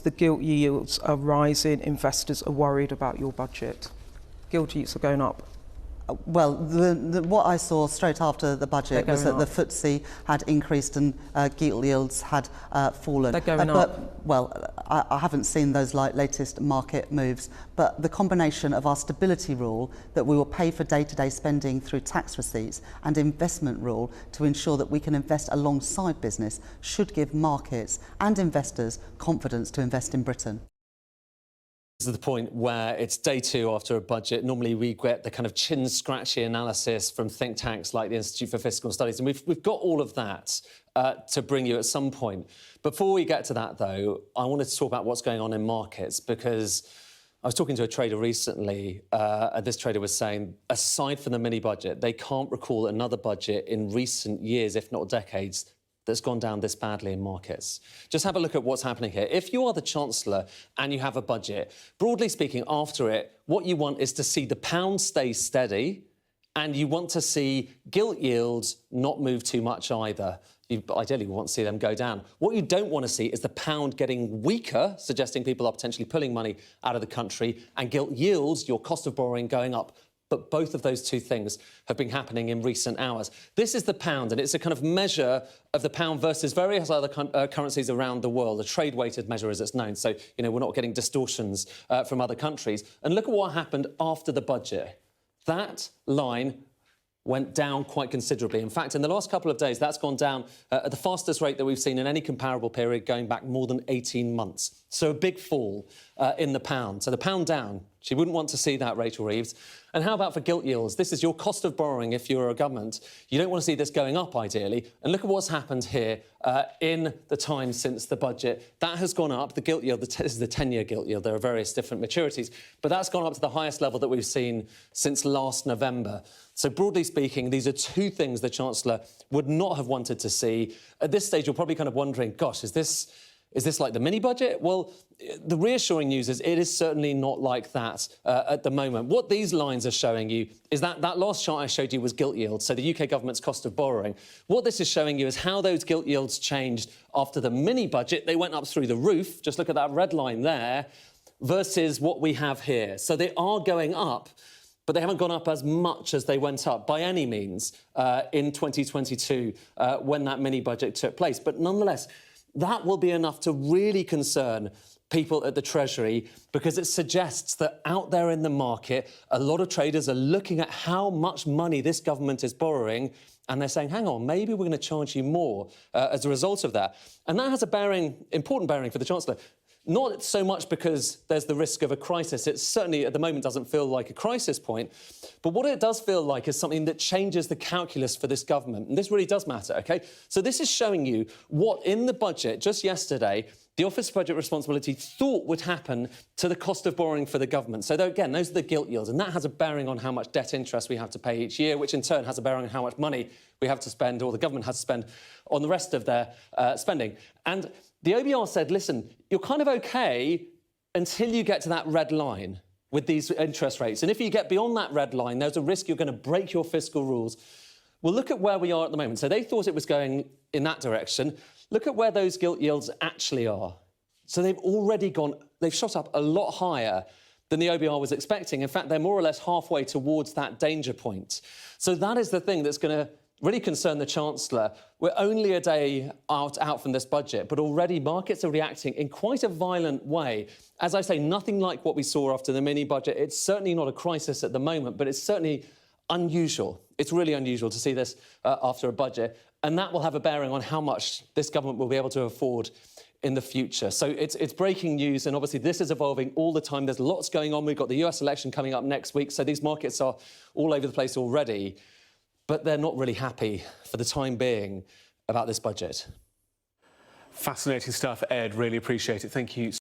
The gilt yields are rising, investors are worried about your budget. Gilt yields are going up. Well, what I saw straight after the budget was that the FTSE had increased and gilt yields had fallen. They're going up. Well, I haven't seen those latest market moves, but the combination of our stability rule that we will pay for day-to-day spending through tax receipts and investment rule to ensure that we can invest alongside business should give markets and investors confidence to invest in Britain. This is the point where it's day two after a budget. Normally we get the kind of chin-scratchy analysis from think tanks like the Institute for Fiscal Studies, and we've got all of that to bring you at some point. Before we get to that, though, I wanted to talk about what's going on in markets, because I was talking to a trader recently, and this trader was saying, aside from the mini-budget, they can't recall another budget in recent years, if not decades, that's gone down this badly in markets. Just have a look at what's happening here. If you are the Chancellor and you have a budget, broadly speaking, after it, what you want is to see the pound stay steady, and you want to see gilt yields not move too much either. You ideally want to see them go down. What you don't want to see is the pound getting weaker, suggesting people are potentially pulling money out of the country, and gilt yields, your cost of borrowing, going up. But both of those two things have been happening in recent hours. This is the pound, and it's a kind of measure of the pound versus various other currencies around the world, a trade-weighted measure as it's known. So, you know, we're not getting distortions from other countries. And look at what happened after the budget. That line went down quite considerably. In fact, in the last couple of days, that's gone down at the fastest rate that we've seen in any comparable period going back more than 18 months. So a big fall in the pound. So the pound down. She wouldn't want to see that, Rachel Reeves. And how about for gilt yields? This is your cost of borrowing if you're a government. You don't want to see this going up, ideally. And look at what's happened here in the time since the budget. That has gone up. The gilt yield, this is the 10-year gilt yield. There are various different maturities. But that's gone up to the highest level that we've seen since last November. So broadly speaking, these are two things the Chancellor would not have wanted to see. At this stage, you're probably kind of wondering, gosh, is this like the mini-budget? Well, the reassuring news is it is certainly not like that at the moment. What these lines are showing you is that last chart I showed you was gilt yields, so the UK government's cost of borrowing. What this is showing you is how those gilt yields changed after the mini-budget. They went up through the roof. Just look at that red line there versus what we have here. So they are going up, but they haven't gone up as much as they went up by any means in 2022 when that mini-budget took place. But nonetheless, that will be enough to really concern people at the Treasury, because it suggests that out there in the market, a lot of traders are looking at how much money this government is borrowing, and they're saying, hang on, maybe we're going to charge you more as a result of that. And that has a bearing, important bearing for the Chancellor. Not so much because there's the risk of a crisis. It certainly, at the moment, doesn't feel like a crisis point. But what it does feel like is something that changes the calculus for this government. And this really does matter, OK? So this is showing you what, in the budget, just yesterday, the Office of Budget Responsibility thought would happen to the cost of borrowing for the government. So, again, those are the gilt yields, and that has a bearing on how much debt interest we have to pay each year, which in turn has a bearing on how much money we have to spend, or the government has to spend, on the rest of their spending. And the OBR said, listen, you're kind of OK until you get to that red line with these interest rates. And if you get beyond that red line, there's a risk you're going to break your fiscal rules. Well, look at where we are at the moment. So they thought it was going in that direction. Look at where those gilt yields actually are. So they've already they've shot up a lot higher than the OBR was expecting. In fact, they're more or less halfway towards that danger point. So that is the thing that's going to really concern the Chancellor. We're only a day out from this budget, but already markets are reacting in quite a violent way. As I say, nothing like what we saw after the mini-budget. It's certainly not a crisis at the moment, but it's certainly unusual. It's really unusual to see this after a budget, and that will have a bearing on how much this government will be able to afford in the future. So it's breaking news, and obviously this is evolving all the time. There's lots going on. We've got the US election coming up next week, so these markets are all over the place already. But they're not really happy for the time being about this budget. Fascinating stuff, Ed. Really appreciate it. Thank you.